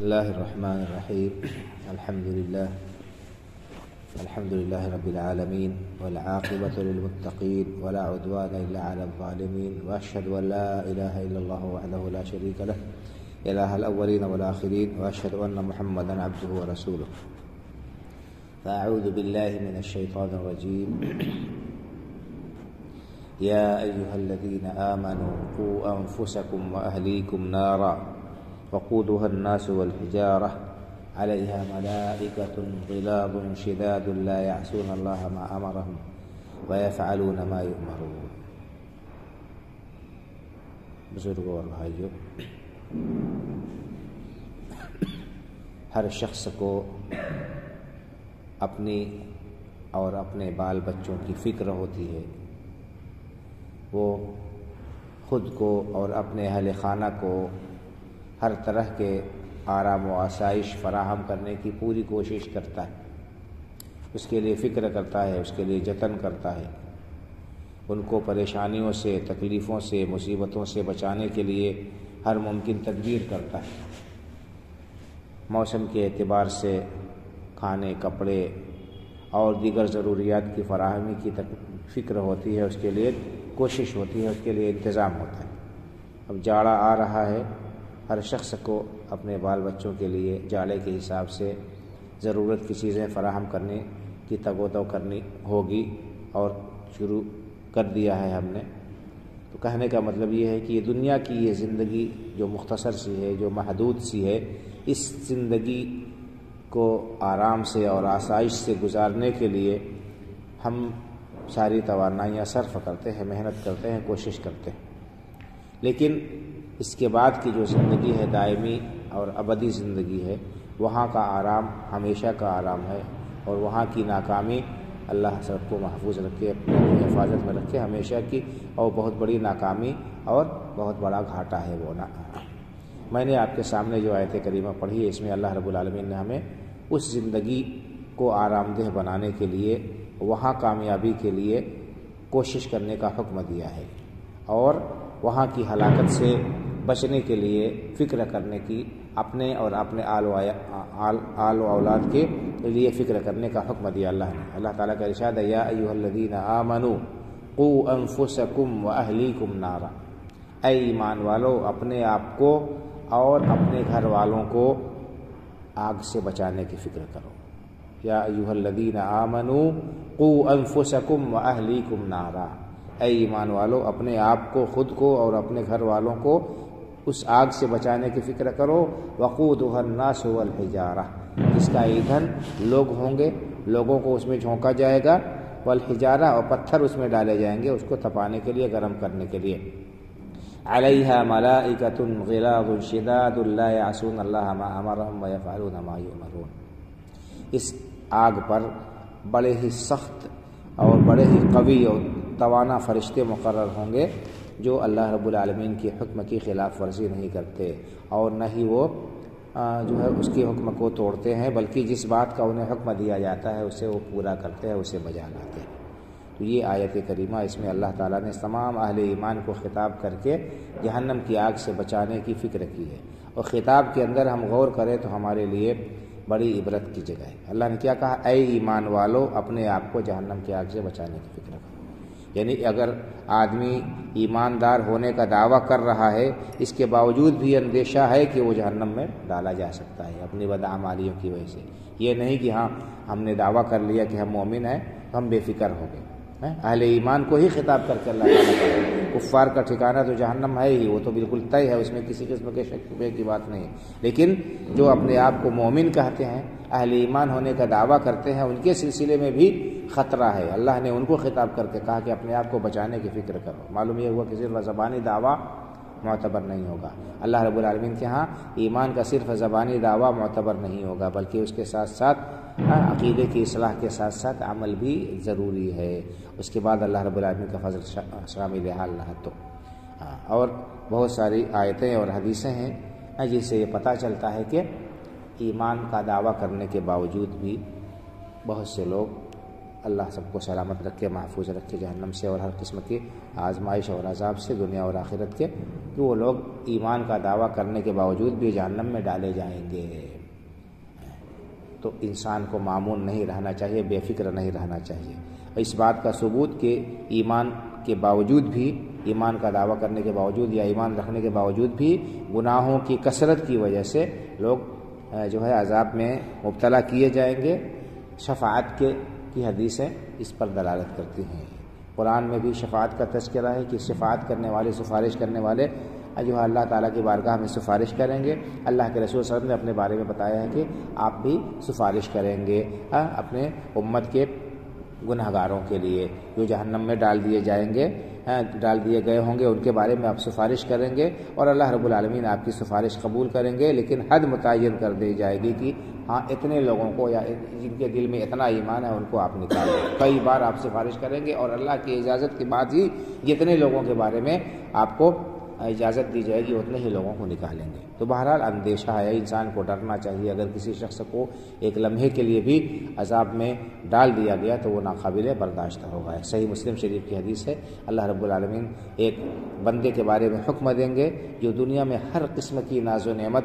الله الرحمن الرحيم. الحمد لله رب العالمين، والعاقبة للمتقين، ولا عدوان إلا على الظالمين، وأشهد أن لا إله إلا الله وحده لا شريك له إله الأولين والآخرين، وأشهد أن محمدا عبده ورسوله. فأعوذ بالله من الشيطان الرجيم. يا أيها الذين آمنوا قوا أنفسكم وأهليكم نارا وقودها الناس والحجارة عليها ملائكة غلاظ شداد لا يعصون الله ما أمرهم ويفعلون ما يؤمرون. بزرگوں اور بھائیوں، ہر شخص کو اپنی اور اپنے بال بچوں کی فکر ہوتی ہے. وہ خود کو اور اپنے اہل خانہ کو ہر طرح کے آرام و آسائش فراہم کرنے کی پوری کوشش کرتا ہے. اس کے لیے فکر کرتا ہے، اس کے لیے جتن کرتا ہے. ان کو پریشانیوں سے، تکلیفوں سے، مصیبتوں سے بچانے کے لیے ہر ممکن تدبیر کرتا ہے. موسم کے اعتبار سے کھانے، کپڑے اور دیگر ضروریات کی فراہمی کی فکر ہوتی ہے، اس کے لیے کوشش ہوتی ہے، اس کے لیے انتظام ہوتا ہے. اب جاڑا آ رہا ہے، ہر شخص کو اپنے بال بچوں کے لیے جاڑے کے حساب سے ضرورت کی چیزیں فراہم کرنے کی تگ و دو کرنی ہوگی، اور شروع کر دیا ہے ہم نے. تو کہنے کا مطلب یہ ہے کہ یہ دنیا کی یہ زندگی جو مختصر سی ہے، جو محدود سی ہے، اس زندگی کو آرام سے اور آسائش سے گزارنے کے لیے ہم ساری توانائیاں صرف کرتے ہیں، محنت کرتے ہیں، کوشش کرتے ہیں. لیکن اس کے بعد کی جو زندگی ہے، دائمی اور ابدی زندگی ہے، وہاں کا آرام ہمیشہ کا آرام ہے، اور وہاں کی ناکامی اللہ سب کو محفوظ رکھے، اپنی حفاظت میں رکھے ہمیشہ کی. اور بہت بڑی ناکامی اور بہت بڑا گھاٹا ہے وہ. میں نے آپ کے سامنے جو آیت کریمہ پڑھی ہے، اس میں اللہ رب العالمین نے ہمیں اس زندگی کو آرام دہ بنانے کے لیے، وہاں کامیابی کے لیے کوشش کرنے کا حکم دیا ہے، اور وہاں کی ہلاکت سے بچنے کے لیے فکر کرنے کی، اپنے اور اپنے آل و اولاد کے لیے فکر کرنے کا حکم دیا اللہ نے. اللہ تعالیٰ کا ارشاد ہے، یا ایھا الذین آمنوا قوا انفسکم واہلیکم نارا. اے ایمان والو، اپنے آپ کو اور اپنے گھر والوں کو آگ سے بچانے کی فکر کرو. یا ایھا الذین آمنوا قوا انفسکم واہلیکم نارا. اے ایمان والو، اپنے آپ کو، خود کو اور اپنے گھر والوں کو اس آگ سے بچانے کی فکر کرو. وقودها الناس والحجارہ، جس کا ایندھن لوگ ہوں گے، لوگوں کو اس میں جھونکا جائے گا. والحجارہ، اور پتھر اس میں ڈالے جائیں گے اس کو تپانے کے لیے، گرم کرنے کے لیے. علیہا ملائکۃ غلاظ شداد لا یعصون اللہ ما امرهم ویفعلون ما یؤمرون. اس آگ پر بڑے ہی سخت اور بڑے ہی قوی اور توانا فرشتے مقرر ہوں گے، جو اللہ رب العالمین کی حکم کی خلاف ورزی نہیں کرتے، اور نہ ہی وہ جو ہے اس کے حکم کو توڑتے ہیں، بلکہ جس بات کا انہیں حکم دیا جاتا ہے اسے وہ پورا کرتے ہیں، اسے بجا لاتے ہیں. تو یہ آیت کریمہ، اس میں اللہ تعالیٰ نے تمام اہل ایمان کو خطاب کر کے جہنم کی آگ سے بچانے کی فکر کی ہے. اور خطاب کے اندر ہم غور کریں تو ہمارے لیے بڑی عبرت کی جگہ ہے. اللہ نے کیا کہا؟ اے ایمان والو، اپنے آپ کو جہنم کی آگ سے بچانے کی فکر کرو. یعنی اگر آدمی ایماندار ہونے کا دعویٰ کر رہا ہے، اس کے باوجود بھی اندیشہ ہے کہ وہ جہنم میں ڈالا جا سکتا ہے اپنی بدعمالیوں کی وجہ سے. یہ نہیں کہ ہاں ہم نے دعویٰ کر لیا کہ ہم مومن ہیں، ہم بے فکر ہو گئے. اہل ایمان کو ہی خطاب کر کے اللہ تعالیٰ کہتے ہیں. کفار کا ٹھکانہ تو جہنم ہے ہی، وہ تو بالکل طے ہے، اس میں کسی قسم کے شک شبہ کی بات نہیں. لیکن جو اپنے آپ کو مومن کہتے ہیں، اہل ایمان ہونے کا دعویٰ کرتے ہیں، ان کے سلسلے میں بھی خطرہ ہے. اللہ نے ان کو خطاب کر کے کہا کہ اپنے آپ کو بچانے کی فکر کرو. معلوم یہ ہوا کہ صرف زبانی دعویٰ معتبر نہیں ہوگا. اللہ رب العالمین کے ہاں ایمان کا صرف زبانی دعویٰ معتبر نہیں ہوگا، بلکہ اس کے ساتھ ساتھ عقیدے کی اصلاح کے ساتھ ساتھ عمل بھی ضروری ہے. اس کے بعد اللہ رب العالمین کا فضل شامل حال نہ تو. اور بہت ساری آیتیں اور حدیثیں ہیں جس سے یہ پتہ چلتا ہے کہ ایمان کا دعویٰ کرنے کے باوجود بھی بہت سے لوگ اللہ سب کو سلامت رکھے، محفوظ رکھے جہنم سے اور ہر قسم کی آزمائش اور عذاب سے دنیا اور آخرت کے، کہ وہ لوگ ایمان کا دعویٰ کرنے کے باوجود بھی جہنم میں ڈالے جائیں گے۔ تو انسان کو معمون نہیں رہنا چاہیے، بے فکر نہیں رہنا چاہیے۔ اس بات کا ثبوت کہ ایمان کے باوجود بھی، ایمان کا دعویٰ کرنے کے باوجود یا ایمان رکھنے کے باوجود بھی گناہوں کی کثرت کی وجہ سے لوگ جو ہے عذاب میں مبتلا کیے جائیں گے۔ شفاعت کی حدیثیں اس پر دلالت کرتی ہیں۔ قرآن میں بھی شفاعت کا تذکرہ ہے کہ شفاعت کرنے والے، سفارش کرنے والے جو ہے اللہ تعالیٰ کی بارگاہ میں سفارش کریں گے۔ اللہ کے رسول صلی اللہ علیہ وسلم نے اپنے بارے میں بتایا ہے کہ آپ بھی سفارش کریں گے اپنے امت کے گنہگاروں کے لیے جو جہنم میں ڈال دیے گئے ہوں گے، ان کے بارے میں آپ سفارش کریں گے اور اللہ رب العالمین آپ کی سفارش قبول کریں گے، لیکن حد متعین کر دی جائے گی کہ ہاں اتنے لوگوں کو یا جن کے دل میں اتنا ایمان ہے ان کو آپ نکالیں۔ کئی بار آپ سفارش کریں گے اور اللہ کی اجازت کے بعد ہی جتنے لوگوں کے بارے میں آپ کو اجازت دی جائے گی اتنے ہی لوگوں کو نکالیں گے۔ تو بہرحال اندیشہ ہے، انسان کو ڈرنا چاہیے۔ اگر کسی شخص کو ایک لمحے کے لیے بھی عذاب میں ڈال دیا گیا تو وہ ناقابل برداشت ہوگا۔ صحیح مسلم شریف کی حدیث ہے، اللہ رب العالمین ایک بندے کے بارے میں حکم دیں گے جو دنیا میں ہر قسم کی ناز و نعمت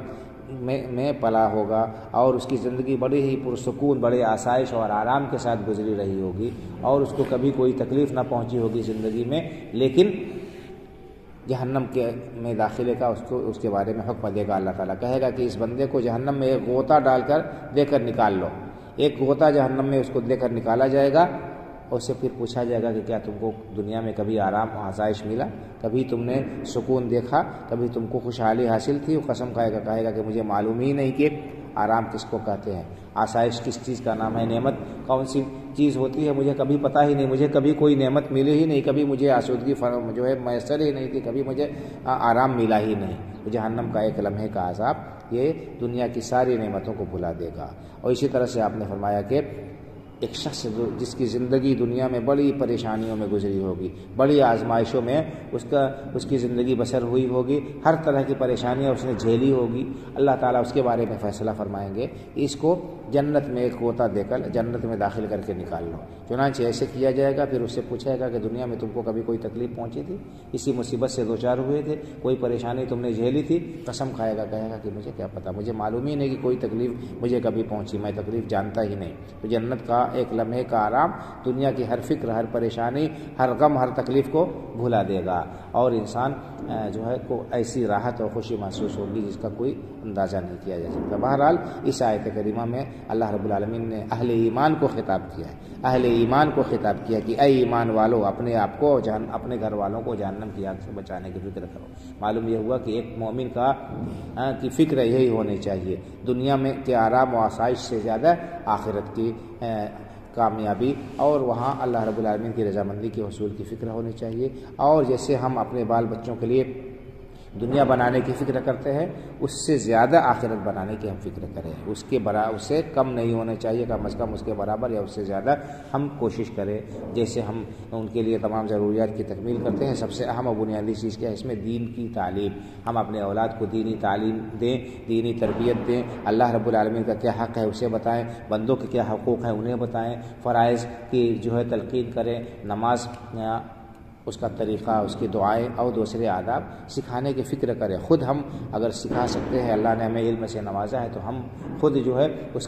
میں پلا ہوگا اور اس کی زندگی بڑی ہی پرسکون، بڑے آسائش اور آرام کے ساتھ گزری رہی ہوگی اور اس کو کبھی کوئی تکلیف نہ پہنچی ہوگی زندگی میں، لیکن جہنم میں داخلے کا اس کے بارے میں حکم دے گا۔ اللہ تعالیٰ کہے گا کہ اس بندے کو جہنم میں ایک غوطہ ڈال کر دے کر نکال لو۔ ایک غوطہ جہنم میں اس کو دے کر نکالا جائے گا اور اس سے پھر پوچھا جائے گا کہ کیا تم کو دنیا میں کبھی آرام و آسائش ملا، کبھی تم نے سکون دیکھا، کبھی تم کو خوشحالی حاصل تھی؟ وہ قسم کہے گا کہ مجھے معلوم ہی نہیں کہ آرام کس کو کہتے ہیں، آسائش کس چیز کا نام ہے، نعمت کون سی چیز ہوتی ہے، مجھے کبھی پتہ ہی نہیں، مجھے کبھی کوئی نعمت ملی ہی نہیں، کبھی مجھے آسودگی جو ہے میسر ہی نہیں تھی، کبھی مجھے آرام ملا ہی نہیں۔ تو جہنم کا ایک لمحے کا عذاب یہ دنیا کی ساری نعمتوں کو بھلا دے گا۔ اور اسی طرح سے آپ نے فرمایا کہ ایک شخص جس کی زندگی دنیا میں بڑی پریشانیوں میں گزری ہوگی، بڑی آزمائشوں میں اس کی زندگی بسر ہوئی ہوگی، ہر طرح کی پریشانیاں اس نے جھیلی ہوگی، اللہ تعالیٰ اس کے بارے میں فیصلہ فرمائیں گے، اس کو جنت میں ایک غوطہ دے کر جنت میں داخل کر کے نکال لو۔ چنانچہ ایسے کیا جائے گا، پھر اس سے پوچھے گا کہ دنیا میں تم کو کبھی کوئی تکلیف پہنچی تھی، کسی مصیبت سے دوچار ہوئے تھے، کوئی پریشانی تم نے جھیلی تھی؟ قسم کھائے گا، کہے گا کہ مجھے کیا پتہ، مجھے معلوم ہی نہیں کہ کوئی تکلیف مجھے کبھی پہنچی، میں تکلیف جانتا ہی نہیں۔ تو جنت کا ایک لمحے کا آرام دنیا کی ہر فکر، ہر پریشانی، ہر غم، ہر تکلیف کو بھلا دے گا اور انسان جو ہے کو ایسی راحت اور خوشی محسوس ہوگی جس کا کوئی اندازہ نہیں کیا جا سکتا۔ بہرحال اس آیت کریمہ میں اللہ رب العالمین نے اہل ایمان کو خطاب کیا ہے، اہل ایمان کو خطاب کیا کہ اے ایمان والو، اپنے آپ کو، اپنے گھر والوں کو جہنم کی آگ سے بچانے کی فکر کرو۔ معلوم یہ ہوا کہ ایک مومن کی فکر یہی ہونی چاہیے، دنیا میں کے آرام و آسائش سے زیادہ آخرت کی کامیابی اور وہاں اللہ رب العالمین کی رضامندی کے حصول کی فکر ہونی چاہیے۔ اور جیسے ہم اپنے بال بچوں کے لیے دنیا بنانے کی فکر کرتے ہیں، اس سے زیادہ آخرت بنانے کی ہم فکر کریں، اس سے کم نہیں ہونا چاہیے، کم از کم اس کے برابر یا اس سے زیادہ ہم کوشش کریں۔ جیسے ہم ان کے لیے تمام ضروریات کی تکمیل کرتے ہیں، سب سے اہم اور بنیادی چیز کیا ہے؟ اس میں دین کی تعلیم، ہم اپنے اولاد کو دینی تعلیم دیں، دینی تربیت دیں، اللہ رب العالمین کا کیا حق ہے اسے بتائیں، بندوں کے کیا حقوق ہیں انہیں بتائیں، فرائض کی جو ہے تلقین کریں، نماز اس کا طریقہ، اس کی دعائیں اور دوسرے آداب سکھانے کی فکر کریں۔ خود ہم اگر سکھا سکتے ہیں، اللہ نے ہمیں علم سے نوازا ہے، تو ہم خود جو ہے اس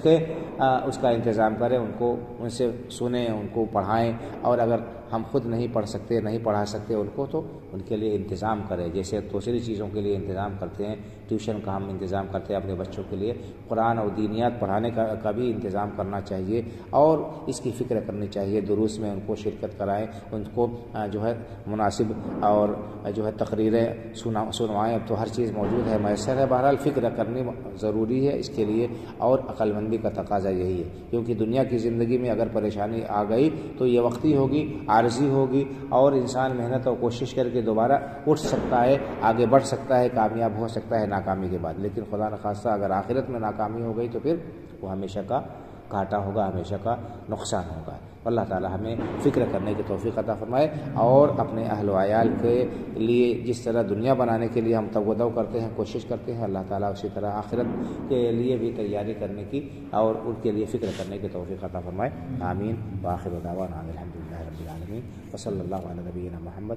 کا انتظام کریں، ان سے سنیں، ان کو پڑھائیں، اور اگر ہم خود نہیں پڑھ سکتے، نہیں پڑھا سکتے ان کو، تو ان کے لیے انتظام کریں۔ جیسے دوسری چیزوں کے لیے انتظام کرتے ہیں، ٹیوشن کا ہم انتظام کرتے ہیں اپنے بچوں کے لیے، قرآن اور دینیات پڑھانے کا بھی انتظام کرنا چاہیے اور اس کی فکر کرنی چاہیے۔ دروس میں ان کو شرکت کرائیں، ان کو جو ہے مناسب اور جو ہے تقریریں سنوائیں۔ اب تو ہر چیز موجود ہے، میسر ہے، بہرحال فکر کرنی ضروری ہے اس کے لیے، اور عقل مندی کا تقاضا یہی ہے، کیونکہ دنیا کی زندگی میں اگر پریشانی آ گئی تو یہ وقتی ہوگی، عارضی ہوگی، اور انسان محنت اور کوشش کر کے دوبارہ اٹھ سکتا ہے، آگے بڑھ سکتا ہے، کامیاب ہو سکتا ہے ناکامی کے بعد، لیکن خدا نخواستہ اگر آخرت میں ناکامی ہو گئی تو پھر وہ ہمیشہ کا گھاٹا ہوگا، ہمیشہ کا نقصان ہوگا۔ اللہ تعالی ہمیں فکر کرنے کی توفیق عطا فرمائے، اور اپنے اہل و عیال کے لیے جس طرح دنیا بنانے کے لیے ہم تودع کرتے ہیں، کوشش کرتے ہیں، اللہ تعالیٰ اسی طرح آخرت کے لیے بھی تیاری کرنے کی اور ان کے لیے فکر کرنے کی توفیق عطا فرمائے۔ آمین۔ وآخر دعوانا الحمد للہ رب العالمین، وصلی اللہ علی نبینا محمد۔